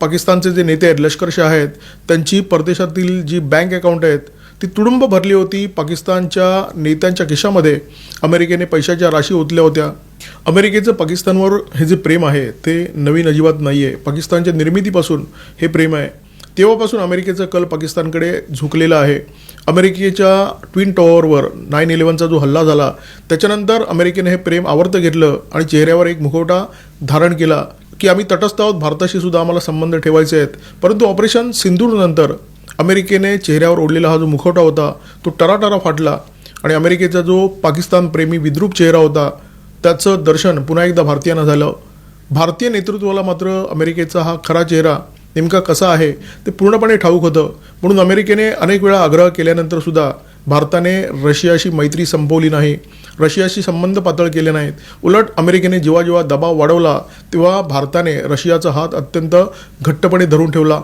पाकिस्तानचे जे नेते आहेत, लष्करशाह आहेत, त्यांची परदेशातील जी बँक अकाउंट आहेत ती तुडुंब भरली होती. पाकिस्तानच्या नेत्यांच्या खिशामध्ये अमेरिकेने पैशाच्या राशी ओतल्या होत्या. अमेरिकेचं पाकिस्तानवर हे जे प्रेम आहे ते नवीन अजिबात नाही आहे. पाकिस्तानच्या निर्मितीपासून हे प्रेम आहे. तेव्हापासून अमेरिकेचा कल पाकिस्तानकडे झुकलेला आहे. अमेरिकेच्या ट्विन टॉवरवर 9/11चा जो हल्ला झाला त्याच्यानंतर अमेरिकेने हे प्रेम आवर्त घेतलं आणि चेहऱ्यावर एक मुखवटा धारण केला की आम्ही तटस्थ आहोत, भारताशी सुद्धा आम्हाला संबंध ठेवायचे आहेत. परंतु ऑपरेशन सिंदूरनंतर अमेरिकेने चेहऱ्यावर ओढलेला हा जो मुखवटा होता तो टराटरा फाटला आणि अमेरिकेचा जो पाकिस्तान प्रेमी विद्रूप चेहरा होता त्याचं दर्शन पुन्हा एकदा भारतीयांना झालं. भारतीय नेतृत्वाला मात्र अमेरिकेचा हा खरा चेहरा नेमका कसा आहे ते पूर्णपणे ठाऊक होतं. म्हणून अमेरिकेने अनेक वेळा आग्रह केल्यानंतर सुद्धा भारताने रशियाशी मैत्री संपवली नाही, रशियाशी संबंध पातळ केले नाहीत. उलट अमेरिकेने जेव्हा जेव्हा दबाव वाढवला तेव्हा भारताने रशियाचा हात अत्यंत घट्टपणे धरून ठेवला.